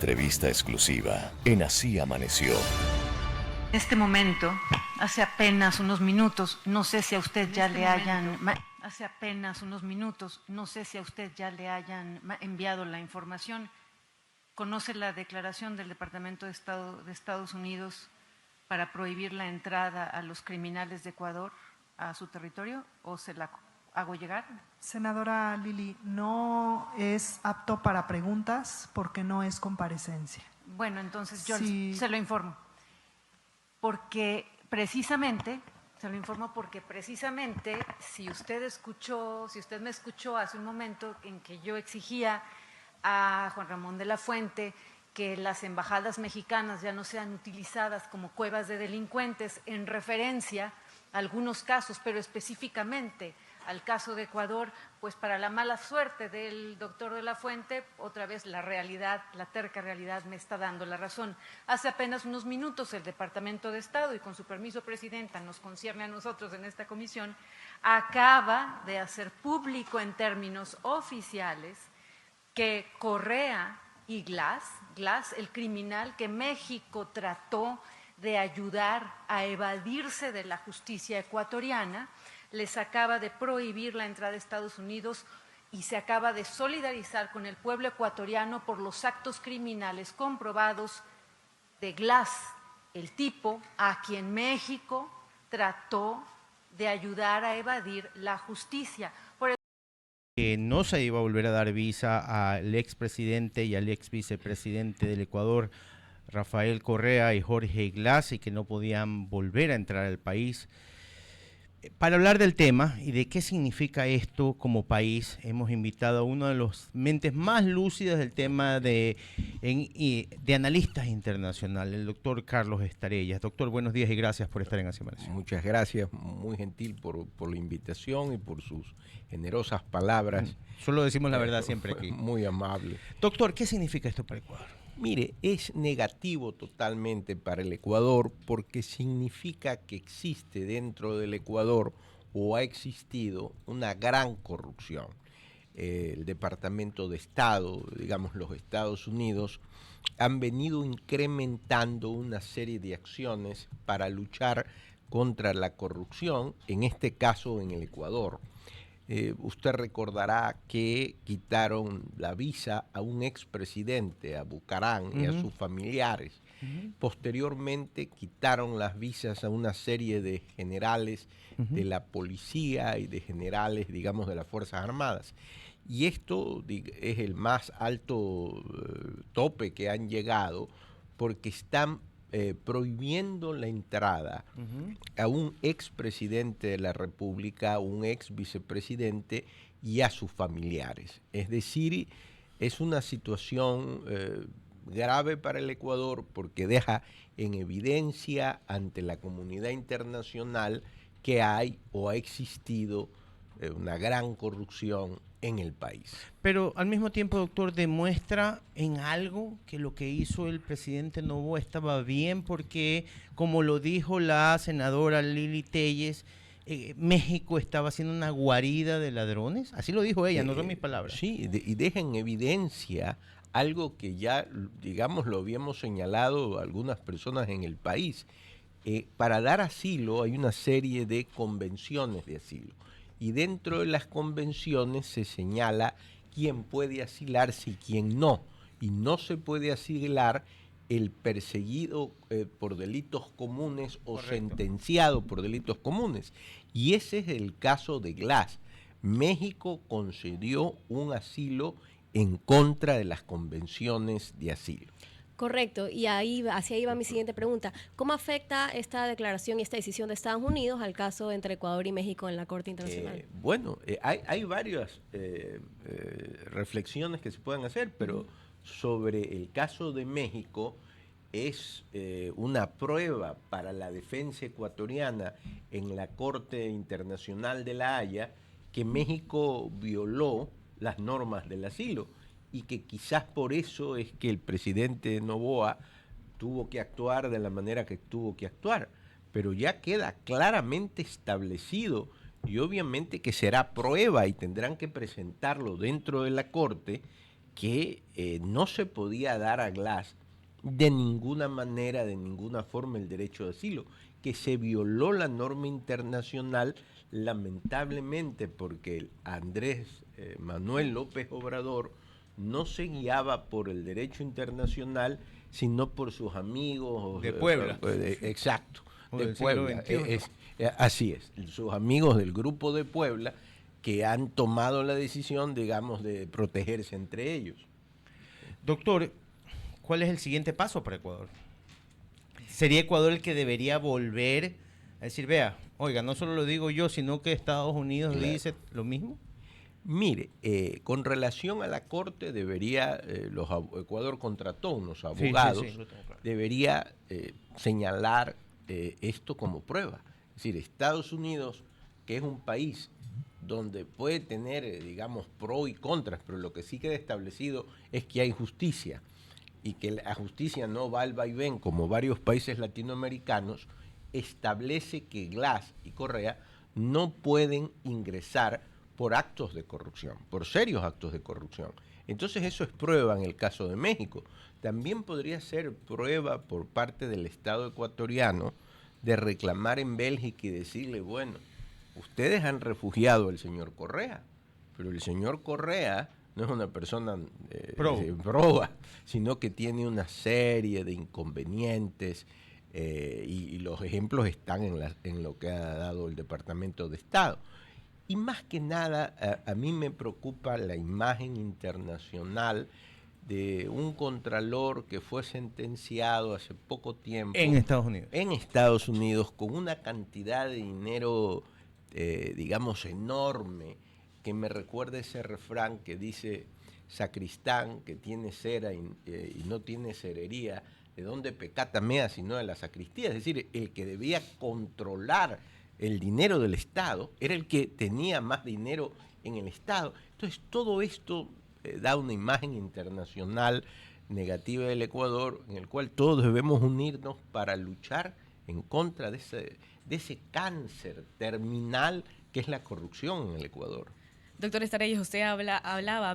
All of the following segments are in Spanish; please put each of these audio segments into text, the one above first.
Entrevista exclusiva en Así Amaneció. En este momento, hace apenas unos minutos, no sé si a usted ya le hayan enviado la información. ¿Conoce la declaración del Departamento de Estado de Estados Unidos para prohibir la entrada a los criminales de Ecuador a su territorio, o se la hago llegar? Senadora Lili, no es apto para preguntas porque no es comparecencia. Bueno, entonces yo se lo informo. Porque precisamente, si usted me escuchó hace un momento en que yo exigía a Juan Ramón de la Fuente que las embajadas mexicanas ya no sean utilizadas como cuevas de delincuentes, en referencia a algunos casos, pero específicamente al caso de Ecuador, pues para la mala suerte del doctor de la Fuente, otra vez la realidad, la terca realidad me está dando la razón. Hace apenas unos minutos el Departamento de Estado, y con su permiso, Presidenta, nos concierne a nosotros en esta comisión, acaba de hacer público en términos oficiales que Correa y Glass, el criminal que México trató de ayudar a evadirse de la justicia ecuatoriana, les acaba de prohibir la entrada a Estados Unidos y se acaba de solidarizar con el pueblo ecuatoriano por los actos criminales comprobados de Glass, el tipo a quien México trató de ayudar a evadir la justicia. Que no se iba a volver a dar visa al expresidente y al ex vicepresidente del Ecuador, Rafael Correa y Jorge Glass, y que no podían volver a entrar al país. Para hablar del tema y de qué significa esto como país, hemos invitado a uno de los mentes más lúcidas del tema de analistas internacionales, el doctor Carlos Estarellas. Doctor, buenos días y gracias por estar en Así Amaneció. Muchas gracias, muy gentil por la invitación y por sus generosas palabras. Solo decimos la verdad siempre aquí. Muy amable. Doctor, ¿qué significa esto para Ecuador? Mire, es negativo totalmente para el Ecuador porque significa que existe dentro del Ecuador o ha existido una gran corrupción. El Departamento de Estado, digamos los Estados Unidos, han venido incrementando una serie de acciones para luchar contra la corrupción, en este caso en el Ecuador. Usted recordará que quitaron la visa a un expresidente, a Bucaram y a sus familiares. Posteriormente quitaron las visas a una serie de generales de la policía y de generales, digamos, de las Fuerzas Armadas. Y esto es el más alto tope que han llegado porque están prohibiendo la entrada a un expresidente de la República, un ex vicepresidente y a sus familiares. Es decir, es una situación grave para el Ecuador porque deja en evidencia ante la comunidad internacional que hay o ha existido una gran corrupción en el país. Pero al mismo tiempo, doctor, demuestra en algo que lo que hizo el presidente Noboa estaba bien porque, como lo dijo la senadora Lili Telles, México estaba haciendo una guarida de ladrones. Así lo dijo ella, no son mis palabras. Sí, y deja en evidencia algo que ya, digamos, lo habíamos señalado algunas personas en el país. Para dar asilo hay una serie de convenciones de asilo. Y dentro de las convenciones se señala quién puede asilarse y quién no. Y no se puede asilar el perseguido por delitos comunes o Correcto. sentenciado por delitos comunes. Y ese es el caso de Glass. México concedió un asilo en contra de las convenciones de asilo. Correcto, y hacia ahí va mi siguiente pregunta. ¿Cómo afecta esta declaración y esta decisión de Estados Unidos al caso entre Ecuador y México en la Corte Internacional? Hay varias reflexiones que se pueden hacer, pero sobre el caso de México es una prueba para la defensa ecuatoriana en la Corte Internacional de La Haya que México violó las normas del asilo. Y que quizás por eso es que el presidente Noboa tuvo que actuar de la manera que tuvo que actuar. Pero ya queda claramente establecido y obviamente que será prueba y tendrán que presentarlo dentro de la Corte que no se podía dar a Glass de ninguna manera, de ninguna forma el derecho de asilo, que se violó la norma internacional lamentablemente porque Andrés Manuel López Obrador no se guiaba por el derecho internacional, sino por sus amigos. De Puebla. Exacto, de del Puebla. siglo XXI. Así es, sus amigos del grupo de Puebla que han tomado la decisión, digamos, de protegerse entre ellos. Doctor, ¿cuál es el siguiente paso para Ecuador? ¿Sería Ecuador el que debería volver a decir, vea, oiga, no solo lo digo yo, sino que Estados Unidos dice lo mismo? Mire, con relación a la Corte, debería, Ecuador contrató unos abogados, sí, lo tengo claro. debería señalar esto como prueba. Es decir, Estados Unidos, que es un país donde puede tener, digamos, pro y contras, pero lo que sí queda establecido es que hay justicia y que la justicia no va al vaivén como varios países latinoamericanos, establece que Glass y Correa no pueden ingresar por actos de corrupción, por serios actos de corrupción. Entonces eso es prueba en el caso de México. También podría ser prueba por parte del Estado ecuatoriano de reclamar en Bélgica y decirle, bueno, ustedes han refugiado al señor Correa, pero el señor Correa no es una persona proba, sino que tiene una serie de inconvenientes y los ejemplos están en lo que ha dado el Departamento de Estado. Y más que nada, a mí me preocupa la imagen internacional de un contralor que fue sentenciado hace poco tiempo. En Estados Unidos. En Estados Unidos, con una cantidad de dinero, digamos, enorme, que me recuerda ese refrán que dice, sacristán que tiene cera y no tiene cerería, ¿de dónde pecata mea sino de la sacristía? Es decir, el que debía controlar el dinero del Estado era el que tenía más dinero en el Estado. Entonces, todo esto da una imagen internacional negativa del Ecuador, en el cual todos debemos unirnos para luchar en contra de ese cáncer terminal que es la corrupción en el Ecuador. Doctor Estarellas, usted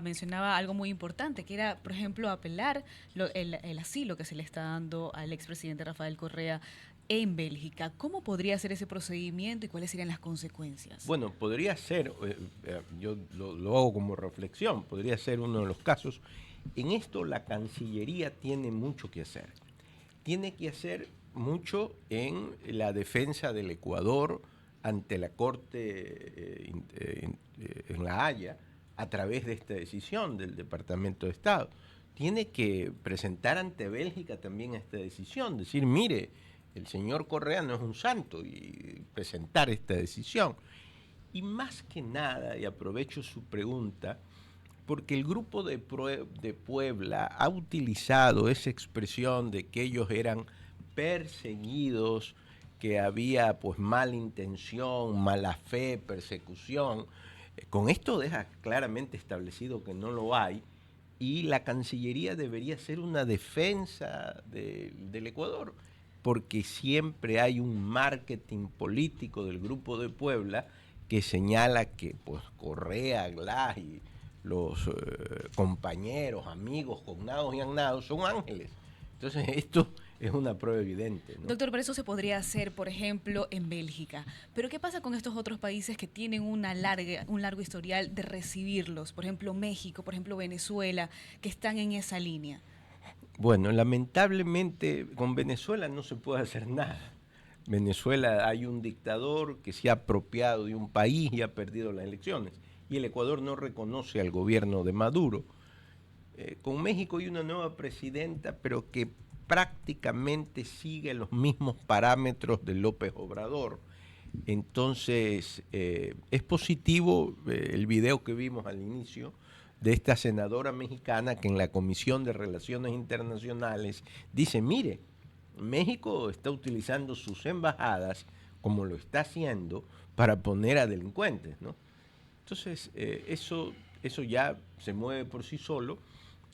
mencionaba algo muy importante, que era, por ejemplo, apelar el asilo que se le está dando al expresidente Rafael Correa en Bélgica. ¿Cómo podría ser ese procedimiento y cuáles serían las consecuencias? Bueno, podría ser, yo lo hago como reflexión, podría ser uno de los casos. En esto la Cancillería tiene mucho que hacer. Tiene que hacer mucho en la defensa del Ecuador ante la Corte en La Haya a través de esta decisión del Departamento de Estado. Tiene que presentar ante Bélgica también esta decisión, decir, mire, el señor Correa no es un santo, y presentar esta decisión. Y más que nada, y aprovecho su pregunta, porque el grupo de Puebla ha utilizado esa expresión de que ellos eran perseguidos, que había pues mala intención, mala fe, persecución. Con esto deja claramente establecido que no lo hay, y la Cancillería debería ser una defensa del Ecuador, porque siempre hay un marketing político del grupo de Puebla que señala que pues Correa, Glass y los compañeros, amigos, cognados y agnados son ángeles. Entonces esto es una prueba evidente, ¿no? Doctor, pero eso se podría hacer, por ejemplo, en Bélgica. Pero ¿qué pasa con estos otros países que tienen un largo historial de recibirlos? Por ejemplo, México, por ejemplo, Venezuela, que están en esa línea. Bueno, lamentablemente con Venezuela no se puede hacer nada. Venezuela hay un dictador que se ha apropiado de un país y ha perdido las elecciones. Y el Ecuador no reconoce al gobierno de Maduro. Con México hay una nueva presidenta, pero que prácticamente sigue los mismos parámetros de López Obrador. Entonces, es positivo el video que vimos al inicio de esta senadora mexicana que en la Comisión de Relaciones Internacionales dice, mire, México está utilizando sus embajadas, como lo está haciendo, para poner a delincuentes, ¿no? Entonces, eso ya se mueve por sí solo,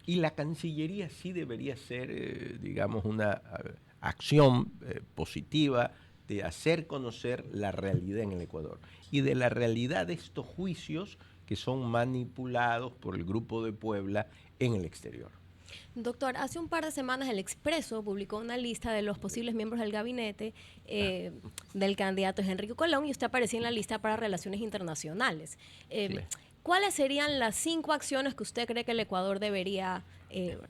y la Cancillería sí debería ser, digamos, una acción positiva de hacer conocer la realidad en el Ecuador y de la realidad de estos juicios que son manipulados por el Grupo de Puebla en el exterior. Doctor, hace un par de semanas el Expreso publicó una lista de los posibles miembros del gabinete del candidato Henry Colón y usted aparecía en la lista para relaciones internacionales. ¿Cuáles serían las 5 acciones que usted cree que el Ecuador debería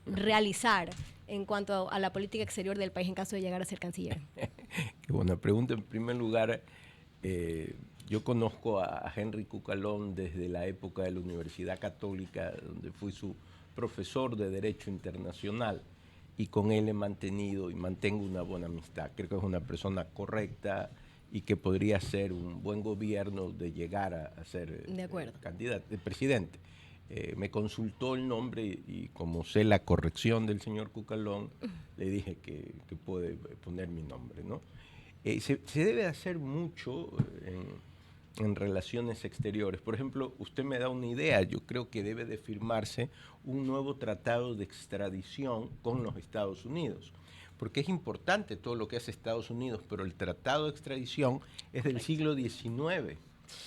realizar en cuanto a la política exterior del país en caso de llegar a ser canciller? Qué buena pregunta. En primer lugar, yo conozco a Henry Cucalón desde la época de la Universidad Católica, donde fui su profesor de Derecho Internacional, y con él he mantenido y mantengo una buena amistad. Creo que es una persona correcta y que podría ser un buen gobierno de llegar a ser candidato, presidente. Me consultó el nombre y como sé la corrección del señor Cucalón, le dije que puede poner mi nombre, ¿no? Se debe hacer mucho en relaciones exteriores. Por ejemplo, usted me da una idea. Yo creo que debe de firmarse un nuevo tratado de extradición con los Estados Unidos, porque es importante todo lo que hace Estados Unidos, pero el tratado de extradición es del siglo XIX.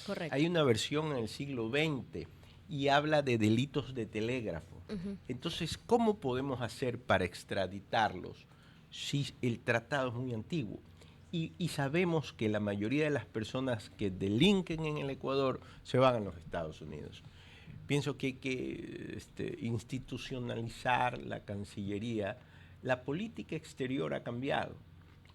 Correcto. Hay una versión en el siglo XX y habla de delitos de telégrafo. Entonces, ¿cómo podemos hacer para extraditarlos si el tratado es muy antiguo? Y sabemos que la mayoría de las personas que delinquen en el Ecuador se van a los Estados Unidos. Pienso que hay que institucionalizar la Cancillería. La política exterior ha cambiado.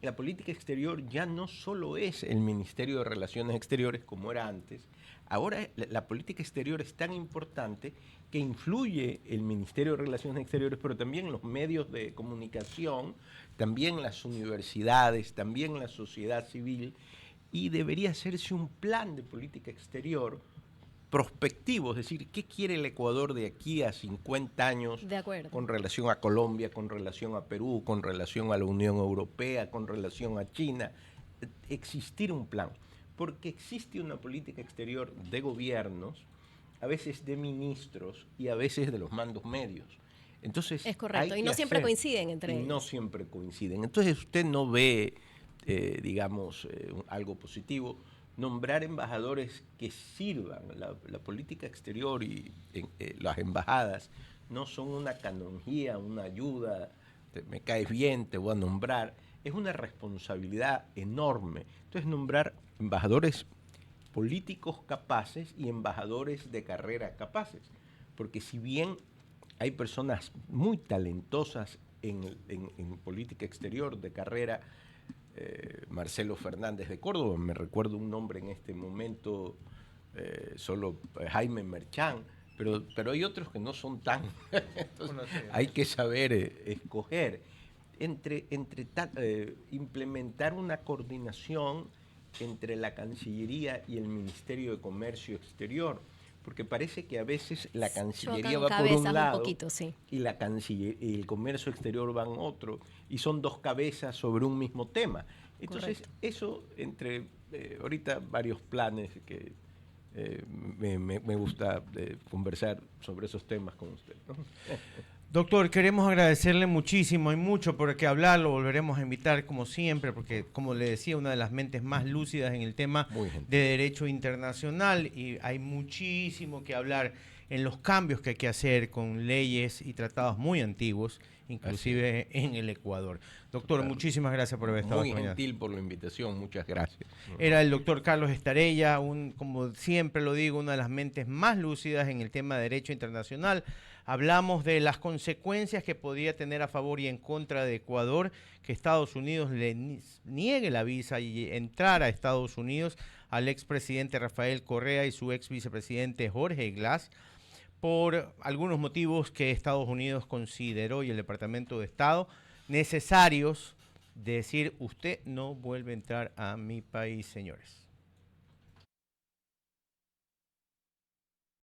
La política exterior ya no solo es el Ministerio de Relaciones Exteriores como era antes. Ahora la política exterior es tan importante que influye el Ministerio de Relaciones Exteriores, pero también los medios de comunicación, también las universidades, también la sociedad civil, y debería hacerse un plan de política exterior prospectivo, es decir, ¿qué quiere el Ecuador de aquí a 50 años con relación a Colombia, con relación a Perú, con relación a la Unión Europea, con relación a China? Existir un plan, porque existe una política exterior de gobiernos, a veces de ministros y a veces de los mandos medios. Entonces, es correcto, y no siempre coinciden entre ellos. No siempre coinciden. Entonces usted no ve, algo positivo. Nombrar embajadores que sirvan. La política exterior y las embajadas no son una canonjía, una ayuda, me caes bien, te voy a nombrar. Es una responsabilidad enorme. Entonces nombrar embajadores políticos capaces y embajadores de carrera capaces. Porque si bien hay personas muy talentosas en política exterior de carrera, Marcelo Fernández de Córdoba, me recuerdo un nombre en este momento, Jaime Merchán, pero hay otros que no son tan. Entonces, hay que saber escoger. Implementar una coordinación entre la Cancillería y el Ministerio de Comercio Exterior, porque parece que a veces la Cancillería va por un lado y y el Comercio Exterior va en otro, y son dos cabezas sobre un mismo tema. Entonces, eso entre ahorita varios planes que me gusta conversar sobre esos temas con usted, ¿no? Doctor, queremos agradecerle muchísimo, hay mucho por qué hablar, lo volveremos a invitar como siempre, porque como le decía, una de las mentes más lúcidas en el tema de derecho internacional, y hay muchísimo que hablar en los cambios que hay que hacer con leyes y tratados muy antiguos, inclusive en el Ecuador. Doctor, muchísimas gracias por haber estado muy gentil por la invitación, muchas gracias. Era el doctor Carlos Estarella, como siempre lo digo, una de las mentes más lúcidas en el tema de derecho internacional. Hablamos de las consecuencias que podría tener a favor y en contra de Ecuador, que Estados Unidos le niegue la visa y entrar a Estados Unidos al expresidente Rafael Correa y su ex vicepresidente Jorge Glass, por algunos motivos que Estados Unidos consideró y el Departamento de Estado necesarios de decir, usted no vuelve a entrar a mi país, señores.